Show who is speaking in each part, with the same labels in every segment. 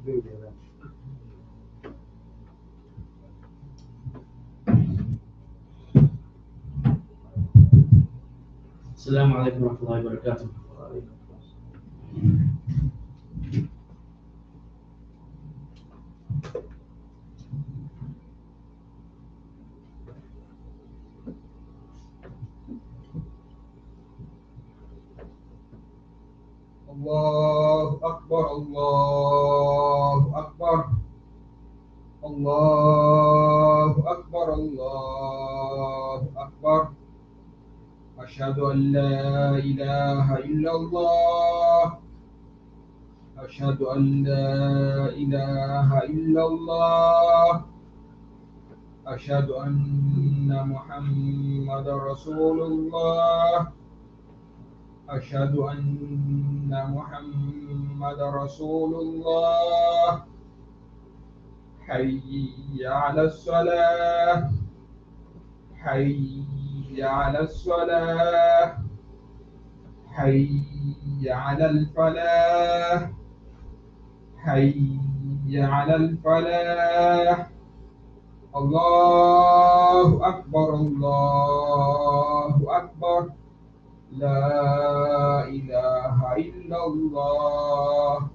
Speaker 1: السلام عليكم ورحمة الله وبركاته.
Speaker 2: الله أكبر الله أكبر الله أكبر الله أكبر أشهد أن لا إله إلا الله أشهد أن لا إله إلا الله أشهد أن محمد رسول الله أشهد أن محمد رسول الله حي على الصلاة حي على الصلاة حي على الفلاح حي على الفلاح الله أكبر الله أكبر لا إله إلا الله.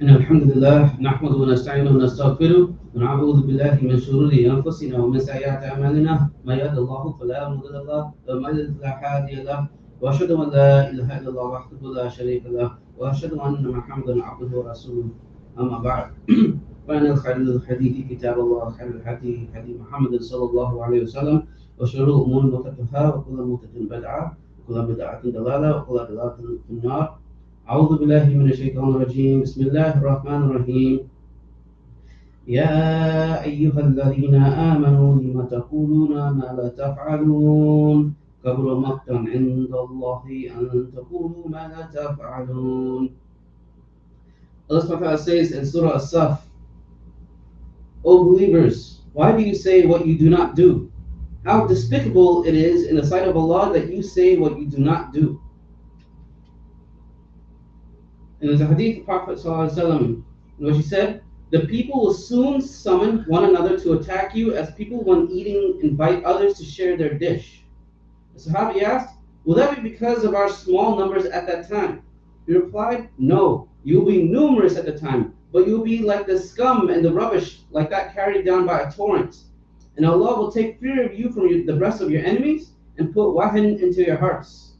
Speaker 1: إن الحمد لله نحمده ونستعينه ونستغفره ونعوذ بالله من شرور أنفسنا ومن سيئات أعمالنا من يهد الله فلا مضل له ومن يضلل فلا هادي له وأشهد أن لا إله إلا الله وحده لا شريك له وأشهد أن محمدا عبده ورسوله أما بعد فإن الخير الحديث كتاب الله وخير الهدي هدي محمد صلى الله عليه وسلم وشر الأمور محدثاتها وكل محدثة بدعة وكل بدعة ضلالة وكل ضلالة في النار. أعوذ بالله من الشيطان الرجيم. بسم الله الرحمن الرحيم. يا أيها الذين آمنوا لم تقولون ما لا تفعلون كبر مقتا عند الله أن تقولوا ما لا تفعلون. Allah subhanahu wa ta'ala says in Surah As-Saf, O believers, why do you say what you do not do? How despicable it is in the sight of Allah that you say what you do not do. And there's a hadith of Prophet ﷺ, in which he said, the people will soon summon one another to attack you as people when eating invite others to share their dish. The Sahabi asked, will that be because of our small numbers at that time? He replied, no, you will be numerous at the time, but you will be like the scum and the rubbish like that carried down by a torrent. And Allah will take fear of you from the breasts of your enemies and put wahan into your hearts.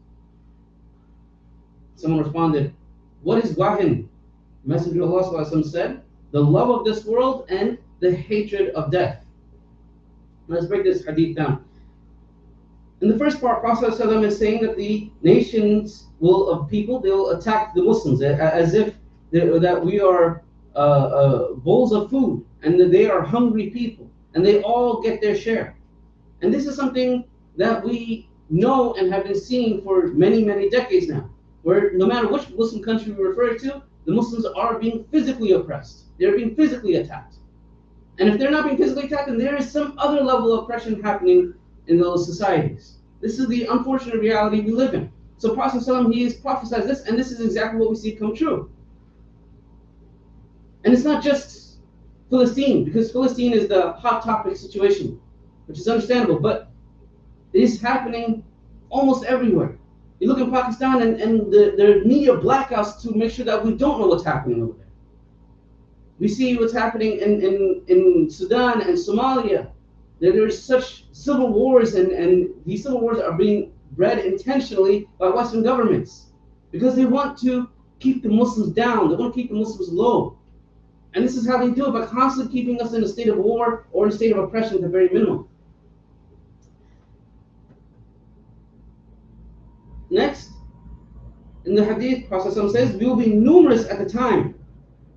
Speaker 1: Someone responded, what is wahan? Messenger of Allah ﷺ said, the love of this world and the hatred of death. Let's break this hadith down. In the first part, Prophet ﷺ is saying that the nations of people, they'll attack the Muslims as if that we are bowls of food and that they are hungry people and they all get their share. And this is something that we know and have been seeing for many, many decades now, where no matter which Muslim country we refer to, the Muslims are being physically oppressed. They're being physically attacked. And if they're not being physically attacked, then there is some other level of oppression happening in those societies. This is the unfortunate reality we live in. So Prophet ﷺ, he has prophesied this, and this is exactly what we see come true. And it's not just Philistine, because Philistine is the hot topic situation, which is understandable, but it is happening almost everywhere. You look in Pakistan and there are media blackouts to make sure that we don't know what's happening over there. We see what's happening in Sudan and Somalia. There's such civil wars, and these civil wars are being bred intentionally by Western governments because they want to keep the Muslims down. They want to keep the Muslims low. And this is how they do it, by constantly keeping us in a state of war or in a state of oppression at the very minimum. Next, in the hadith, Prophet says, we will be numerous at the time,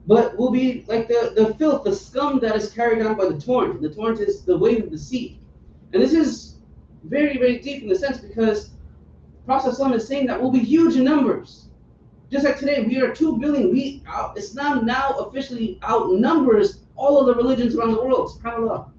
Speaker 1: but we'll be like the filth, the scum that is carried on by the torrent. The torrent is the wave of the sea. And this is very, very deep in the sense because Prophet is saying that we'll be huge in numbers. Just like today, we are 2 billion. Islam now officially outnumbers all of the religions around the world. SubhanAllah.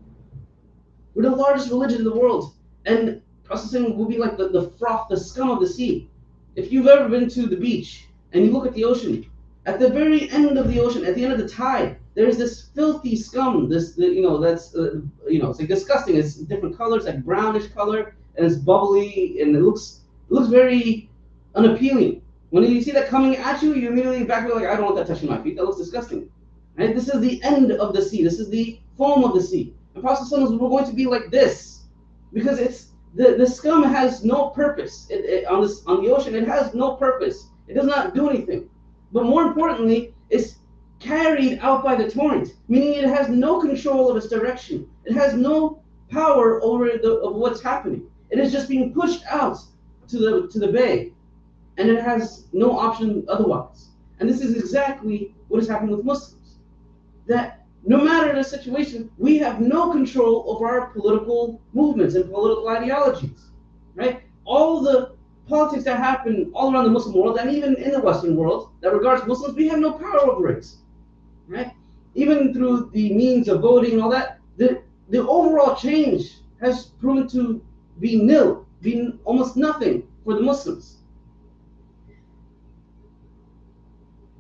Speaker 1: We're the largest religion in the world. And Prophet will be like the froth, the scum of the sea. If you've ever been to the beach and you look at the ocean, at the very end of the ocean, at the end of the tide, there's this filthy scum. That's it's like disgusting. It's different colors, like brownish color, and it's bubbly, and it looks very unappealing. When you see that coming at you, you immediately back away like, I don't want that touching my feet. That looks disgusting. Right? This is the end of the sea. This is the foam of the sea. And Prophet says we're going to be like this because it's the scum has no purpose on the ocean. It has no purpose. It does not do anything. But more importantly, it's carried out by the torrent, meaning it has no control of its direction. It has no power over of what's happening. It is just being pushed out to the bay, and it has no option otherwise. And this is exactly what is happening with Muslims. That no matter the situation, we have no control over our political movements and political ideologies. Right? All the politics that happen all around the Muslim world, and even in the Western world, that regards Muslims, we have no power over it. Right? Even through the means of voting and all that, the overall change has proven to be nil, being almost nothing for the Muslims.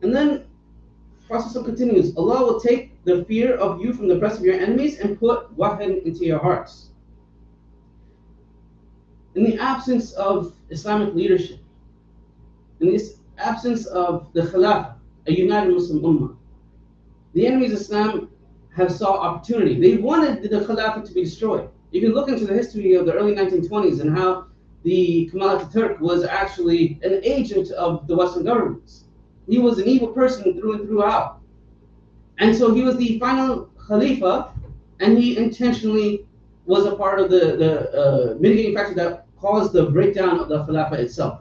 Speaker 1: And then Prophet continues, Allah will take the fear of you from the breast of your enemies and put wahn into your hearts. In the absence of Islamic leadership, in the absence of the Khilafah, a united Muslim Ummah, the enemies of Islam have saw opportunity. They wanted the Khilafah to be destroyed. You can look into the history of the early 1920s and how the Kemal Ataturk was actually an agent of the Western governments. He was an evil person through and throughout. And so he was the final Khalifa, and he intentionally was a part of the mitigating factor that caused the breakdown of the Khilafah itself.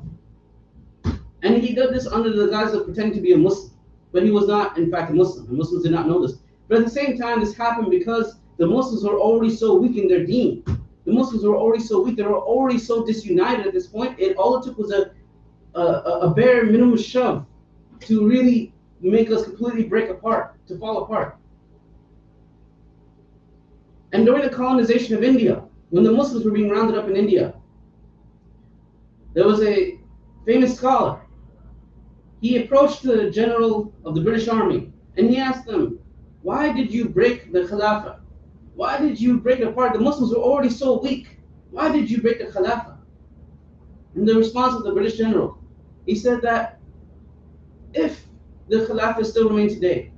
Speaker 1: And he did this under the guise of pretending to be a Muslim. But he was not, in fact, a Muslim. And Muslims did not know this. But at the same time, this happened because the Muslims were already so weak in their deen. The Muslims were already so weak. They were already so disunited at this point. All it took was a bare minimum shove to really make us completely break apart, to fall apart. And during the colonization of India, when the Muslims were being rounded up in India, there was a famous scholar. He approached the general of the British Army and he asked them, why did you break the Khilafah? Why did you break it apart? The Muslims were already so weak. Why did you break the Khilafah? And the response of the British general, he said that if the Khilafah still remained today,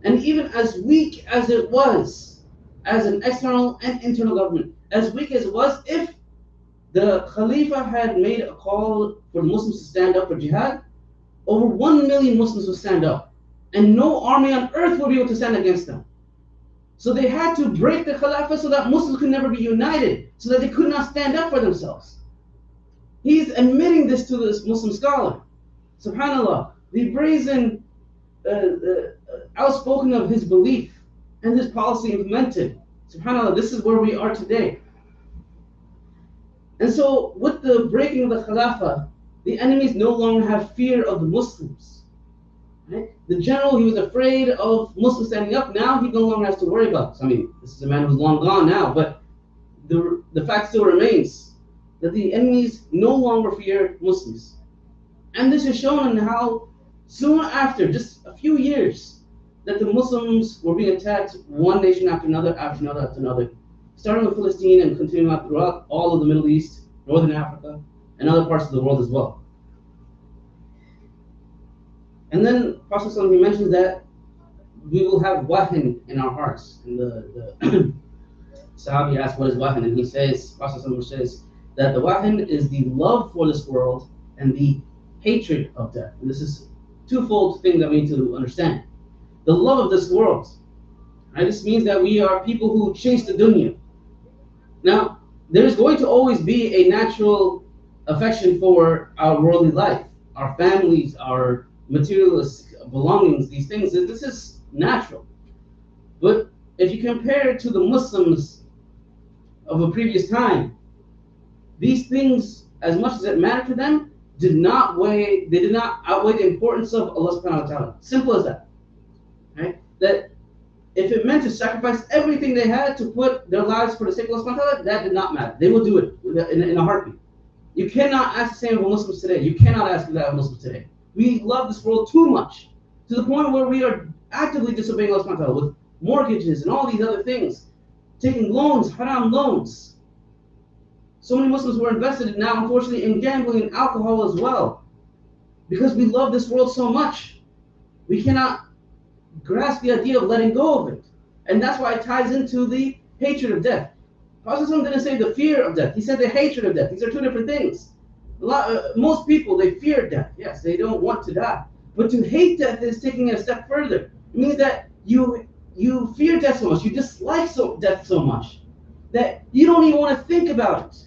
Speaker 1: and even as weak as it was, as an external and internal government, as weak as it was, if the Khalifa had made a call for the Muslims to stand up for jihad, over 1 million Muslims would stand up, and no army on earth would be able to stand against them. So they had to break the Khilafah so that Muslims could never be united, so that they could not stand up for themselves. He's admitting this to this Muslim scholar. SubhanAllah, the brazen outspoken of his belief and his policy implemented. SubhanAllah, this is where we are today. And so with the breaking of the Khilafah, the enemies no longer have fear of the Muslims. Right? The general, he was afraid of Muslims standing up. Now he no longer has to worry about this. I mean, this is a man who's long gone now, but the fact still remains that the enemies no longer fear Muslims. And this is shown in how soon after, just a few years, that the Muslims were being attacked one nation after another, after another, after another, starting with Palestine and continuing out throughout all of the Middle East, Northern Africa, and other parts of the world as well. And then Prophet he mentions that we will have wahn in our hearts. And the Sahabi asked, what is wahn? And he says, Prophet says that the wahn is the love for this world and the hatred of death. And this is a twofold thing that we need to understand. The love of this world. Right? This means that we are people who chase the dunya. Now, there's going to always be a natural affection for our worldly life, our families, our materialist belongings, these things. This is natural. But if you compare it to the Muslims of a previous time, these things, as much as it mattered to them, did not outweigh the importance of Allah subhanahu wa ta'ala. Simple as that. Right? That if it meant to sacrifice everything they had to put their lives for the sake of Allah subhanahu wa ta'ala, that did not matter. They will do it in a heartbeat. You cannot ask the same of Muslims today. You cannot ask that of Muslims today. We love this world too much, to the point where we are actively disobeying Allah subhanahu wa ta'ala with mortgages and all these other things, taking loans, haram loans. So many Muslims were invested now, unfortunately, in gambling and alcohol as well, because we love this world so much. We cannot grasp the idea of letting go of it. And that's why it ties into the hatred of death. Prophet didn't say the fear of death. He said the hatred of death. These are two different things. Most people, they fear death. Yes, they don't want to die. But to hate death is taking it a step further. It means that you fear death so much, you dislike death so much, that you don't even want to think about it.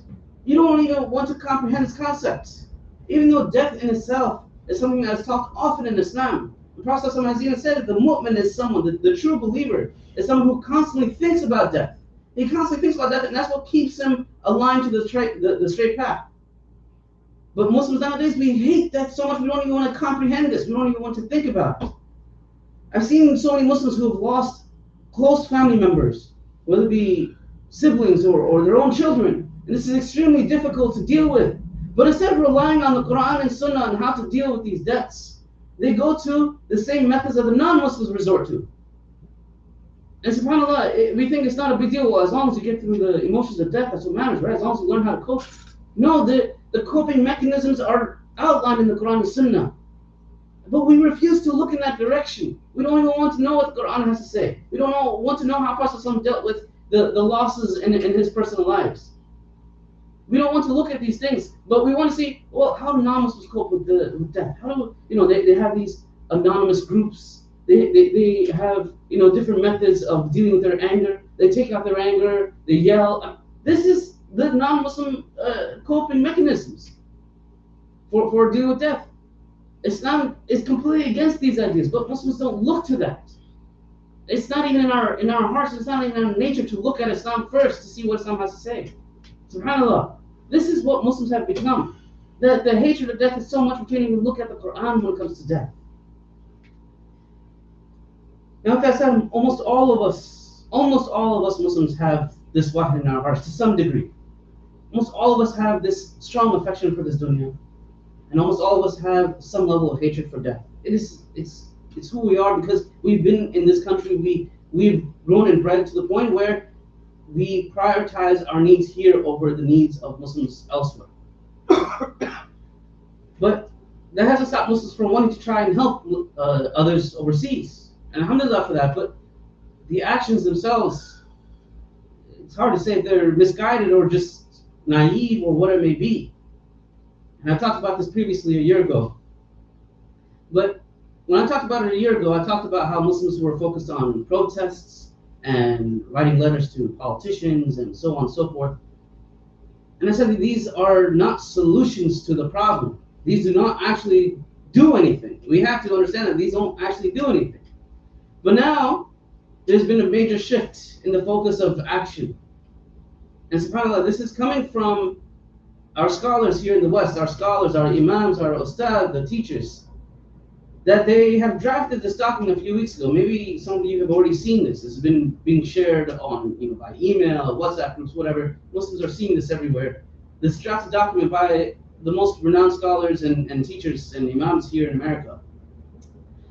Speaker 1: You don't even want to comprehend its concepts. Even though death in itself is something that is talked often in Islam. The Prophet has even said that the mu'min is someone, the true believer, is someone who constantly thinks about death. He constantly thinks about death, and that's what keeps him aligned to the straight path. But Muslims nowadays, we hate death so much, we don't even want to comprehend this. We don't even want to think about it. I've seen so many Muslims who have lost close family members, whether it be siblings or their own children. And this is extremely difficult to deal with. But instead of relying on the Quran and Sunnah on how to deal with these deaths, they go to the same methods that the non-Muslims resort to. And subhanAllah, we think it's not a big deal. Well, as long as you get through the emotions of death, that's what matters, right? As long as you learn how to cope. No, the coping mechanisms are outlined in the Quran and Sunnah. But we refuse to look in that direction. We don't even want to know what the Quran has to say. We don't want to know how Prophet dealt with the losses in his personal lives. We don't want to look at these things, but we want to see, well, how do non-Muslims cope with death? How do they have these anonymous groups. They have different methods of dealing with their anger. They take out their anger. They yell. This is the non-Muslim coping mechanisms for dealing with death. Islam is completely against these ideas, but Muslims don't look to that. It's not even in our hearts. It's not even in our nature to look at Islam first to see what Islam has to say. SubhanAllah. This is what Muslims have become. The hatred of death is so much we can't even look at the Quran when it comes to death. Now, with that said, almost all of us Muslims have this wahl in our hearts to some degree. Almost all of us have this strong affection for this dunya, and almost all of us have some level of hatred for death. It's who we are because we've been in this country. We've grown and bred to the point where we prioritize our needs here over the needs of Muslims elsewhere. But that hasn't stopped Muslims from wanting to try and help others overseas. And alhamdulillah for that, but the actions themselves, it's hard to say if they're misguided or just naive or what it may be. And I talked about this previously a year ago. But when I talked about it a year ago, I talked about how Muslims were focused on protests and writing letters to politicians and so on and so forth. And I said that these are not solutions to the problem. These do not actually do anything. We have to understand that these don't actually do anything. But now, there's been a major shift in the focus of action. And subhanAllah, this is coming from our scholars here in the West, our scholars, our Imams, our Ustad, the teachers, that they have drafted this document a few weeks ago. Maybe some of you have already seen this. This has been being shared on, by email, WhatsApp groups, whatever. Muslims are seeing this everywhere. This drafted document by the most renowned scholars and teachers and Imams here in America.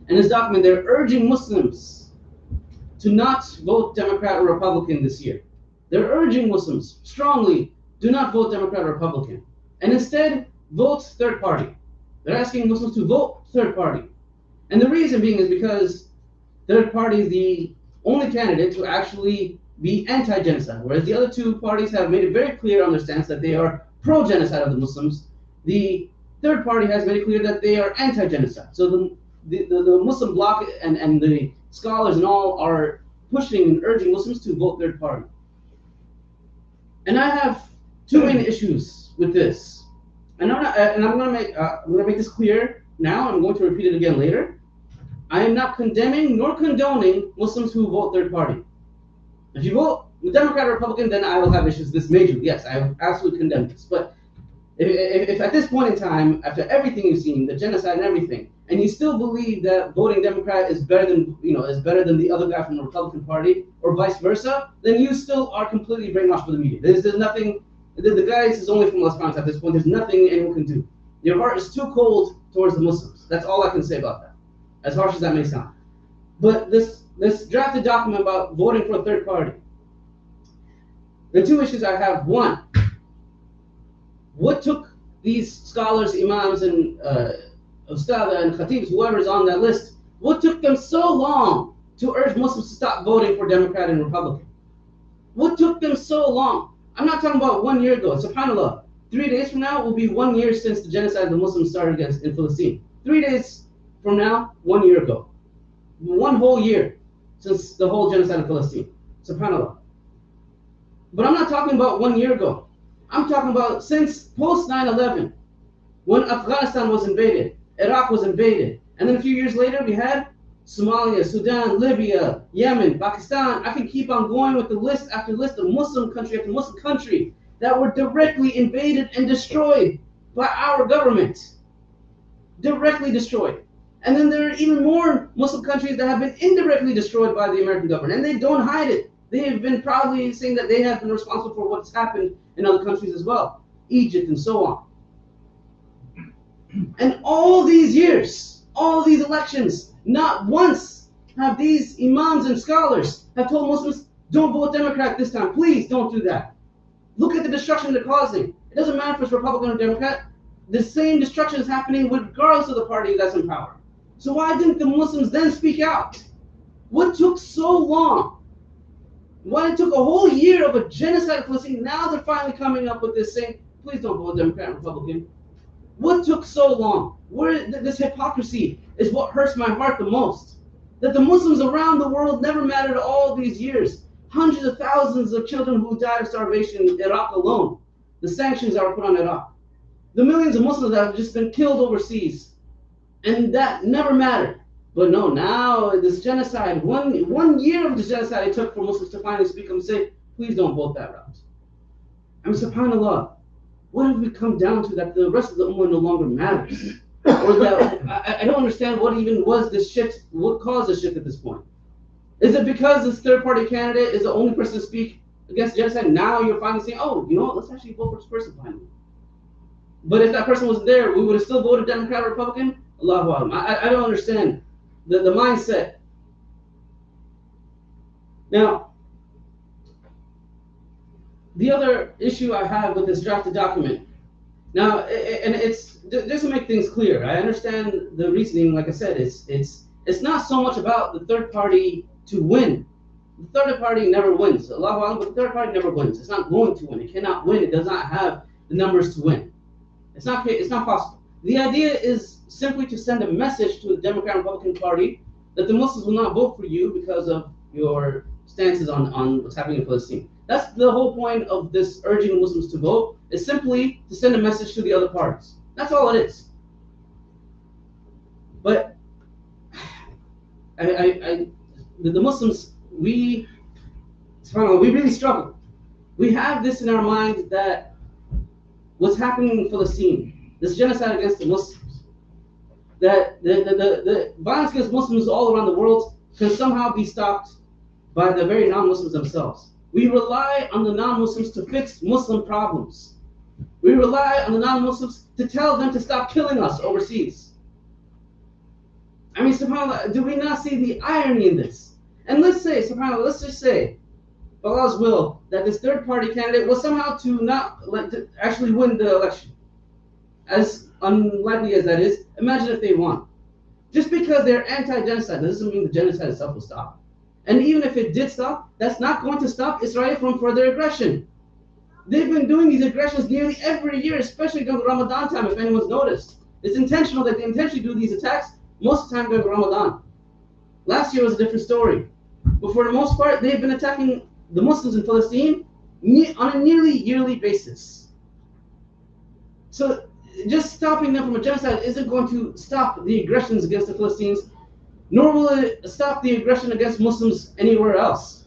Speaker 1: In this document, they're urging Muslims to not vote Democrat or Republican this year. They're urging Muslims strongly, do not vote Democrat or Republican. And instead, vote third party. They're asking Muslims to vote third party. And the reason being is because third party is the only candidate to actually be anti-genocide, whereas the other two parties have made it very clear on their stance that they are pro-genocide of the Muslims. The third party has made it clear that they are anti-genocide. So the Muslim bloc and the scholars and all are pushing and urging Muslims to vote third party. And I have two main issues with this. And I'm going to make this clear now. I'm going to repeat it again later. I am not condemning nor condoning Muslims who vote third party. If you vote Democrat or Republican, then I will have issues this major. Yes, I absolutely condemn this. But If at this point in time, after everything you've seen, the genocide and everything, and you still believe that voting Democrat is better than the other guy from the Republican Party, or vice versa, then you still are completely brainwashed by the media. There's nothing. The guy is only from Las Palmas at this point. There's nothing anyone can do. Your heart is too cold towards the Muslims. That's all I can say about that. As harsh as that may sound. But this drafted document about voting for a third party. The two issues I have: one, what took these scholars, imams, and ustada and khatibs, whoever's on that list, what took them so long to urge Muslims to stop voting for Democrat and Republican? What took them so long? I'm not talking about 1 year ago. SubhanAllah. 3 days from now will be 1 year since the genocide of the Muslims started in Palestine. 3 days from now, 1 year ago. 1 whole year since the whole genocide of Palestine. SubhanAllah. But I'm not talking about 1 year ago. I'm talking about since post 9/11, when Afghanistan was invaded, Iraq was invaded, and then a few years later we had Somalia, Sudan, Libya, Yemen, Pakistan. I can keep on going with the list after list of Muslim country after Muslim country that were directly invaded and destroyed by our government. Directly destroyed. And then there are even more Muslim countries that have been indirectly destroyed by the American government, and they don't hide it. They have been proudly saying that they have been responsible for what's happened in other countries as well, Egypt and so on. And all these years, all these elections, not once have these imams and scholars have told Muslims, don't vote Democrat this time. Please don't do that. Look at the destruction they're causing. It doesn't matter if it's Republican or Democrat. The same destruction is happening regardless of the party that's in power. So why didn't the Muslims then speak out? What took so long? Why it took a whole year of a genocide of Palestine? Now they're finally coming up with this saying, please don't vote Democrat and Republican. What took so long? This hypocrisy is what hurts my heart the most. That the Muslims around the world never mattered all these years. Hundreds of thousands of children who died of starvation in Iraq alone. The sanctions that were put on Iraq. The millions of Muslims that have just been killed overseas. And that never mattered. But no, now this genocide, one year of this genocide it took for Muslims to finally speak up and say, please don't vote that route. I mean, subhanAllah, what have we come down to that the rest of the ummah no longer matters? Or that I don't understand what even was this shift, what caused this shift at this point? Is it because this third party candidate is the only person to speak against genocide? Now you're finally saying, oh, you know what, let's actually vote for this person finally. But if that person wasn't there, we would have still voted Democrat or Republican? Allahu Alam. I don't understand the mindset. Now, the other issue I have with this drafted document, now, and it's just to make things clear, I understand the reasoning. Like I said, it's not so much about the third party to win. The third party never wins. Allahu Alam, but the third party never wins. It's not going to win. It cannot win. It does not have the numbers to win. It's not possible. The idea is simply to send a message to the Democrat and Republican Party that the Muslims will not vote for you because of your stances on what's happening in Palestine. That's the whole point of this urging Muslims to vote, is simply to send a message to the other parties. That's all it is. But the Muslims, we really struggle. We have this in our mind that what's happening in Palestine, this genocide against the Muslims, that the violence against Muslims all around the world can somehow be stopped by the very non-Muslims themselves. We rely on the non-Muslims to fix Muslim problems. We rely on the non-Muslims to tell them to stop killing us overseas. I mean, subhanAllah, do we not see the irony in this? And let's say, subhanAllah, let's just say, by Allah's will, that this third-party candidate was somehow to actually win the election. As unlikely as that is, imagine if they won. Just because they're anti-genocide doesn't mean the genocide itself will stop. And even if it did stop, that's not going to stop Israel from further aggression. They've been doing these aggressions nearly every year, especially during Ramadan time, if anyone's noticed. It's intentional that they intentionally do these attacks most of the time during Ramadan. Last year was a different story. But for the most part, they've been attacking the Muslims in Palestine on a nearly yearly basis. So just stopping them from a genocide isn't going to stop the aggressions against the Palestinians, nor will it stop the aggression against Muslims anywhere else.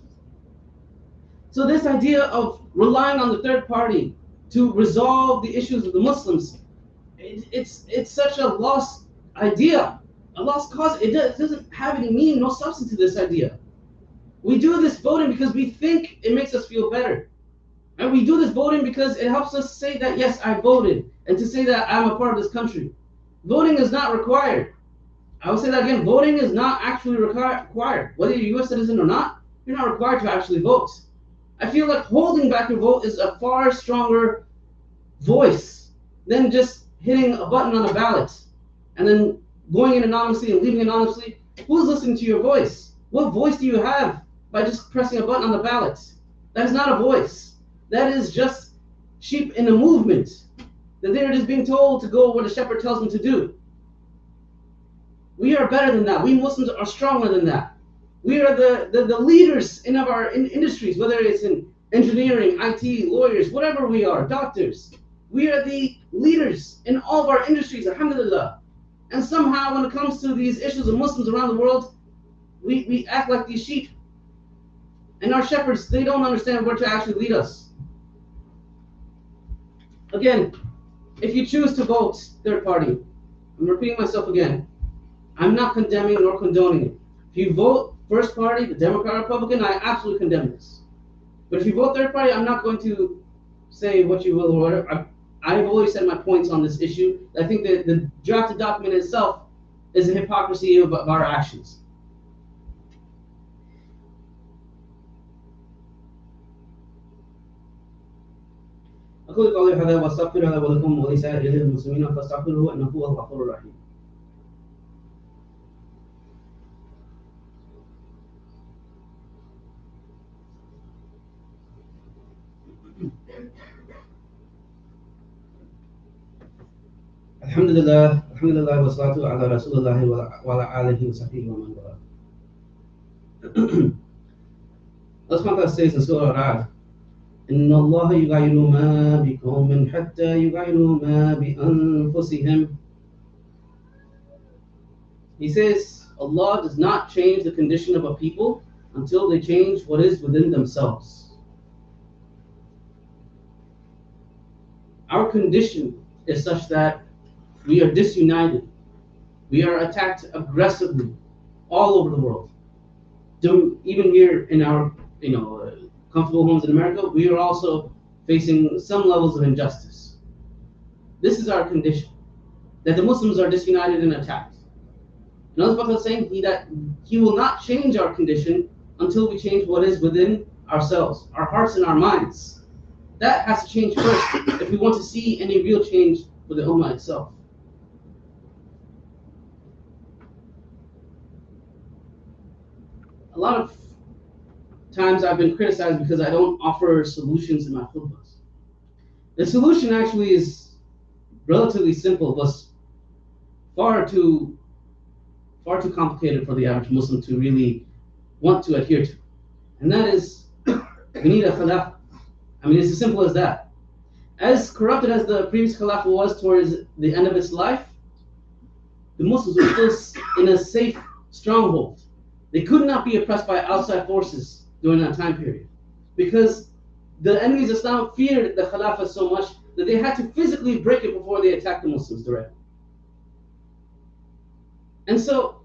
Speaker 1: So this idea of relying on the third party to resolve the issues of the Muslims. It's such a lost idea, a lost cause. It doesn't have any meaning, no substance to this idea. We do this voting because we think it makes us feel better. And we do this voting because it helps us say that, yes, I voted, and to say that I'm a part of this country. Voting is not required. I will say that again, voting is not actually required. Whether you're a U.S. citizen or not, you're not required to actually vote. I feel like holding back your vote is a far stronger voice than just hitting a button on a ballot and then going in anonymously and leaving anonymously. Who's listening to your voice? What voice do you have by just pressing a button on the ballot? That is not a voice. That is just sheep in a movement. That they're just being told to go where the shepherd tells them to do. We are better than that. We Muslims are stronger than that. We are the leaders in our industries, whether it's in engineering, IT, lawyers, whatever we are, doctors. We are the leaders in all of our industries, alhamdulillah. And somehow when it comes to these issues of Muslims around the world, we act like these sheep. And our shepherds, they don't understand where to actually lead us. Again, if you choose to vote third party, I'm repeating myself again, I'm not condemning nor condoning it. If you vote first party, the Democrat, Republican, I absolutely condemn this. But if you vote third party, I'm not going to say what you will or whatever. I've always said my points on this issue. I think that the drafted document itself is a hypocrisy of our actions. أقول قولي هذا وأستغفر الله ولكم ولسائر المسلمين فاستغفروه إنه هو الغفور الرحيم. الحمد لله والصلاة على رسول الله وعلى آله وصحبه ومن والاه. Allah subhanahu wa ta'ala says in Surah Al-Ra'd, إن الله يغير ما بقوم حتى يغيروا ما بأنفسهم. He says, Allah does not change the condition of a people until they change what is within themselves. Our condition is such that we are disunited. We are attacked aggressively all over the world. Even here in our, comfortable homes in America, we are also facing some levels of injustice. This is our condition, that the Muslims are disunited and attacked. And Allah is saying that He will not change our condition until we change what is within ourselves, our hearts and our minds. That has to change first if we want to see any real change for the Ummah itself. A lot of times I've been criticized because I don't offer solutions in my khutbahs. The solution actually is relatively simple, but far too complicated for the average Muslim to really want to adhere to. And that is, we need a khilafah. I mean, it's as simple as that. As corrupted as the previous khilafah was towards the end of its life, the Muslims were still in a safe stronghold. They could not be oppressed by outside forces during that time period, because the enemies of Islam feared the Khilafah so much that they had to physically break it before they attacked the Muslims directly. And so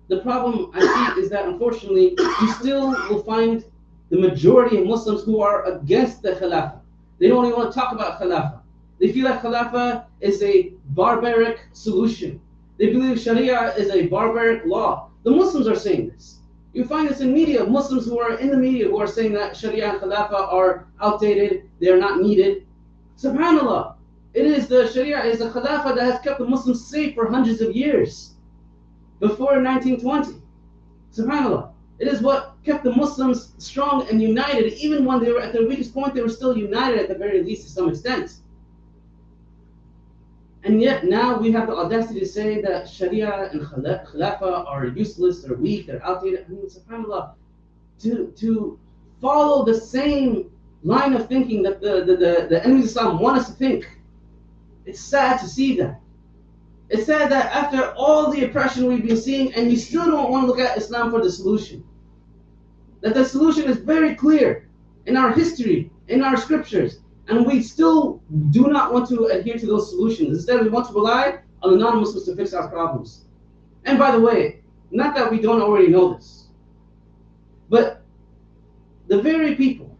Speaker 1: the problem I see is that unfortunately you still will find the majority of Muslims who are against the Khilafah. They don't even want to talk about Khilafah. They feel like Khilafah is a barbaric solution. They believe Sharia is a barbaric law. The Muslims are saying this. You find this in media, Muslims who are in the media who are saying that Sharia and Khilafah are outdated, they are not needed. SubhanAllah, it is the Sharia, is the Khilafah that has kept the Muslims safe for hundreds of years. Before 1920. SubhanAllah, it is what kept the Muslims strong and united. Even when they were at their weakest point, they were still united at the very least to some extent. And yet now we have the audacity to say that Sharia and Khilafah are useless, they're weak, they're outdated. I mean, subhanAllah, to follow the same line of thinking that the enemies of Islam want us to think. It's sad to see that. It's sad that after all the oppression we've been seeing, and we still don't want to look at Islam for the solution. That the solution is very clear in our history, in our scriptures. And we still do not want to adhere to those solutions. Instead, we want to rely on the non-Muslims to fix our problems. And by the way, not that we don't already know this, but the very people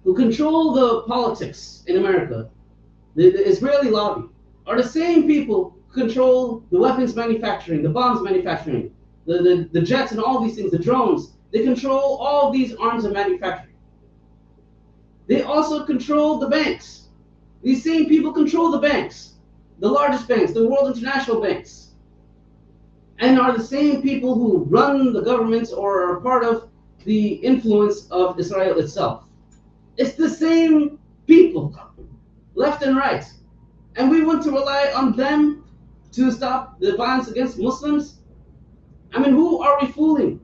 Speaker 1: who control the politics in America, the Israeli lobby, are the same people who control the weapons manufacturing, the bombs manufacturing, the jets and all these things, the drones. They control all these arms of manufacturing. They also control the banks. These same people control the banks, the largest banks, the world international banks, and are the same people who run the governments or are part of the influence of Israel itself. It's the same people, left and right. And we want to rely on them to stop the violence against Muslims? I mean, who are we fooling?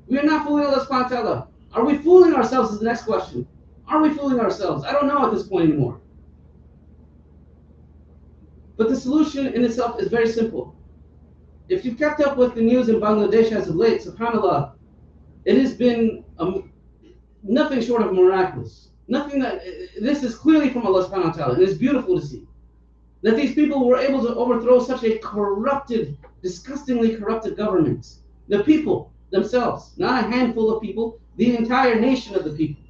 Speaker 1: We are not fooling Allah subhanahu wa ta'ala. Are we fooling ourselves is the next question. Are we fooling ourselves? I don't know at this point anymore. But the solution in itself is very simple. If you've kept up with the news in Bangladesh as of late, subhanAllah, it has been nothing short of miraculous. Nothing that this is clearly from Allah subhanahu wa ta'ala. And it's beautiful to see that these people were able to overthrow such a corrupted, disgustingly corrupted government. The people themselves, not a handful of people, the entire nation of the people.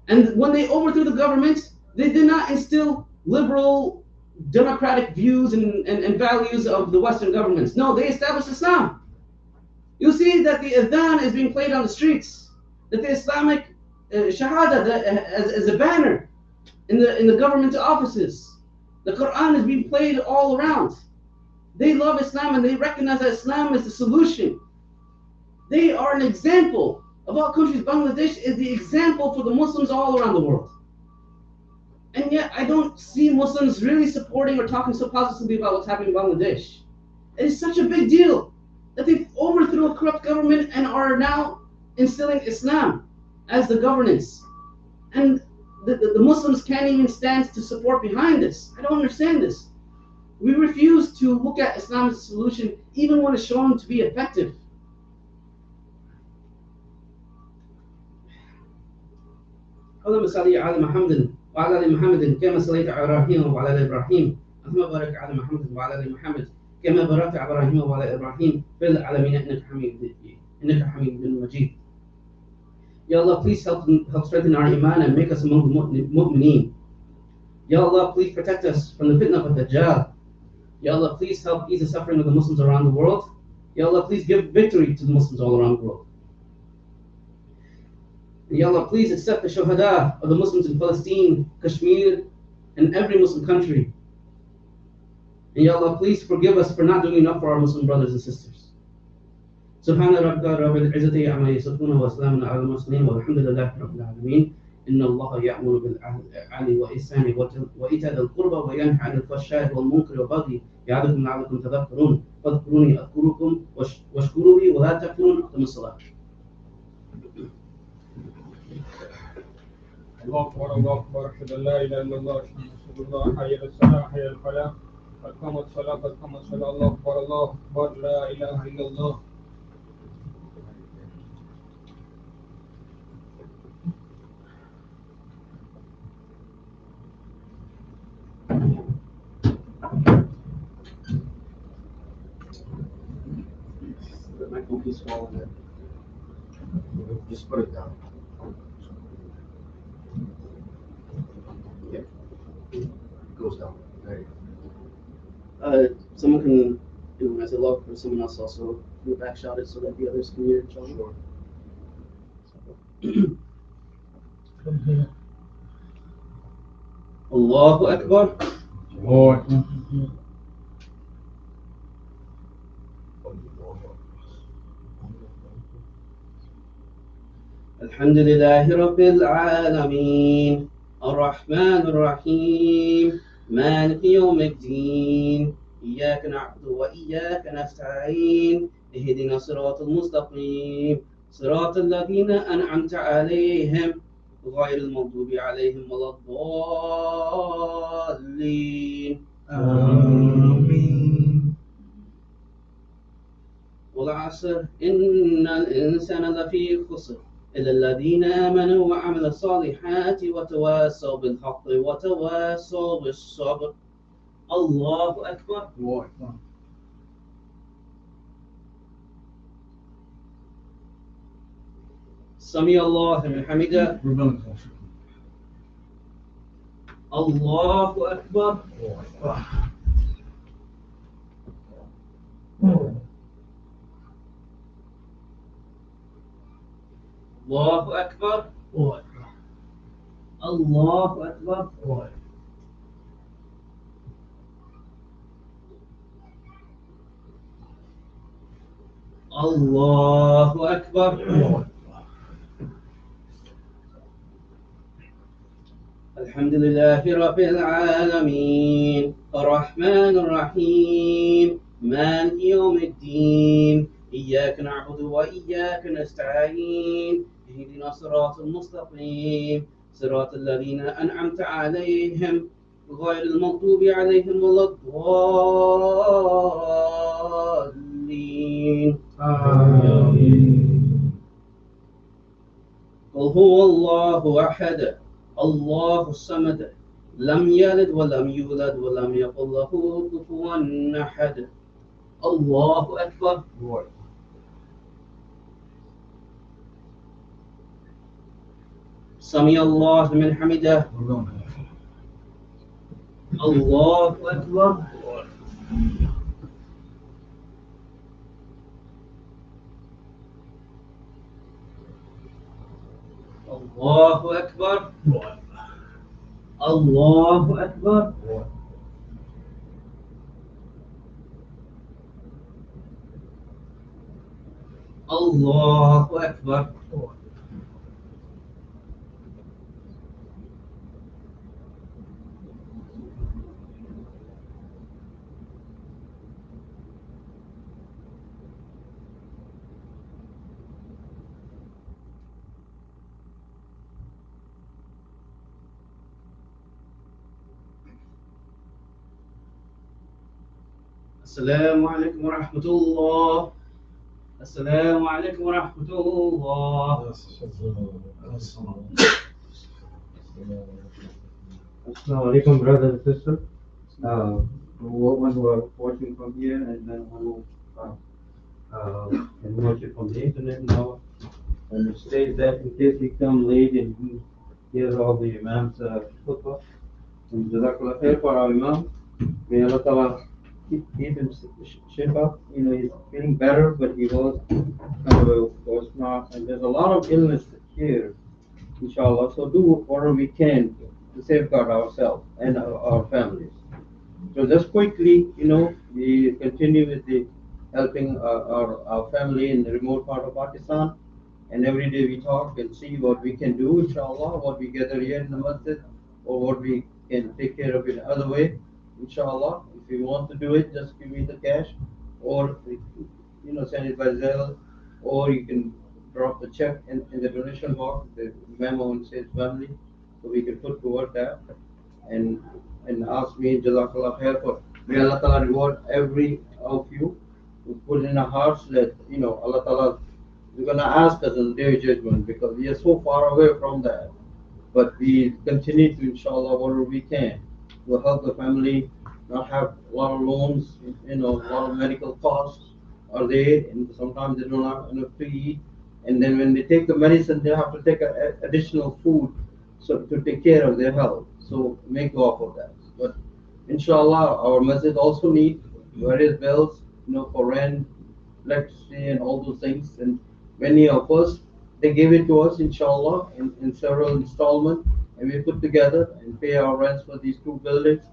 Speaker 1: And when they overthrew the government, they did not instill liberal, democratic views and values of the Western governments. No, they established Islam. You'll see that the adhan is being played on the streets, that the Islamic shahada as a banner in the government offices. The Quran is being played all around. They love Islam and they recognize that Islam is the solution. They are an example of all countries. Bangladesh is the example for the Muslims all around the world. And yet I don't see Muslims really supporting or talking so positively about what's happening in Bangladesh. It is such a big deal that they've overthrew a corrupt government and are now instilling Islam as the governance. And the Muslims can't even stand to support behind this. I don't understand this. We refuse to look at Islam as a solution even when it's shown to be effective. اللهم صل على محمد وعلى ال محمد كما صليت على ابراهيم وعلى ال ابراهيم ثم بارك على محمد وعلى ال محمد كما باركت على ابراهيم وعلى ابراهيم في العالمين انك حميد مجيد. Ya Allah, please help strengthen our iman and make us among the mu'mineen. Ya Allah, please protect us from the fitna of the Dajjal. Ya Allah, please help ease the suffering of the Muslims around the world. Ya Allah, please give victory to the Muslims all around the world. Ya Allah, please accept the shuhada of the Muslims in Palestine, Kashmir, and every Muslim country. And Ya Allah, please forgive us for not doing enough for our Muslim brothers and sisters. سبحان ربك رب العزة عما يصفون وسلام على المرسلين والحمد لله رب العالمين. إن الله يأمر بالعدل والإحسان وإيتاء ذي القربى وينهى عن الفحشاء والمنكر والبغي يعظكم لعلكم تذكرون فاذكروني أذكركم واشكروا لي ولا تكفرون. أقم الصلاة.
Speaker 2: الله أكبر الله أكبر أشهد أن لا إله إلا الله أشهد أن رسول الله حي على الصلاة حي على الفلاح قد قامت الصلاة قد قامت الصلاة الله أكبر لا إله إلا الله.
Speaker 1: My cookie's falling there. Just put it down. Yeah. It goes down. There you go. Someone can, as a log for someone else also, in the back shot it so that the others can hear each other. Sure. Allahu Akbar. الحمد لله رب العالمين الرحمن الرحيم مالك يوم الدين إياك نعبد وإياك نستعين اهدنا الصراط المستقيم صراط الذين أنعمت عليهم غير المغضوب عليهم ولا الضالين آمين. والعصر إن الإنسان لفي خسر إلا الذين آمنوا وعملوا الصالحات وتواصوا بالحق وتواصوا بالصبر. الله أكبر. سمع الله من حمده. الله أكبر. الله أكبر. الله أكبر. الله أكبر. الحمد لله رب العالمين الرحمن الرحيم مالك يوم الدين إياك نعبد وإياك نستعين اهدنا الصراط المستقيم صراط الذين أنعمت عليهم غير المغضوب عليهم ولا الضالين. آمين. قل هو الله أحد الله الصمد لم يلد ولم يولد ولم يكن له كفوا أحد. الله أكبر. سمع الله من حمده. الله أكبر. الله أكبر. الله أكبر. الله أكبر. السلام عليكم ورحمة الله. السلام عليكم ورحمة الله.
Speaker 3: Assalamu alaikum, brothers and sisters. One who are watching from here and then one who can watch it from the internet now. And it states that in case you come late and you hear all the Imam's khutbah, and Jazakallah khair for our Imam. May Allah Ta'ala keep him shifa. You know, he's getting better, but he was not. And there's a lot of illness here, inshallah. So do whatever we can to safeguard ourselves and our families. So just quickly, you know, we continue with the helping our family in the remote part of Pakistan. And every day we talk and see what we can do, inshallah, what we gather here in the masjid, or what we can take care of in another way, inshallah. If you want to do it, just give me the cash, or you know, send it by Zelle, or you can drop the check in the donation box, the memo and says family, so we can put toward that. And ask me, Jazakallah khair, for may Allah Ta'ala reward every of you who put in our hearts that, you know, Allah Ta'ala is going to ask us in the day of judgment, because we are so far away from that. But we continue to, inshallah, whatever we can, to help the family not have a lot of loans, you know, a lot of medical costs are there, and sometimes they don't have enough to eat. And then when they take the medicine, they have to take additional food so to take care of their health. So make dua for that. But inshallah, our masjid also need various bills, you know, for rent, electricity, and all those things. And many of us, they give it to us, inshallah, in several installments, and we put together and pay our rents for these two buildings.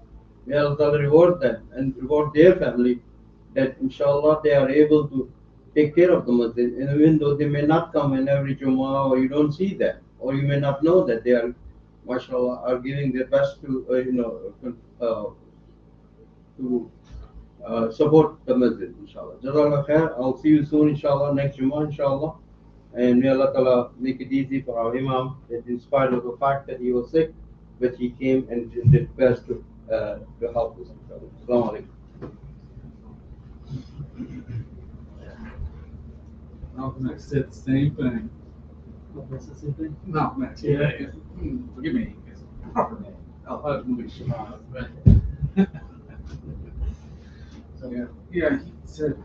Speaker 3: May Allah reward them and reward their family, that inshallah they are able to take care of the masjid. And even though they may not come in every Jummah, or you don't see them, or you may not know that they are, mashallah, are giving their best to, to support the masjid, inshallah. Jazakallah khair. I'll see you soon, inshallah, next Jummah, inshallah. And may Allah Ta'ala make it easy for our Imam, that in spite of the fact that he was sick, but he came and did best to help us, inshallah. Assalamu alaikum.
Speaker 4: Up next, it's the same thing.
Speaker 1: Oh, that's the same thing.
Speaker 4: No, man, yeah, forgive me, it's proper name. Movie So, yeah, he said,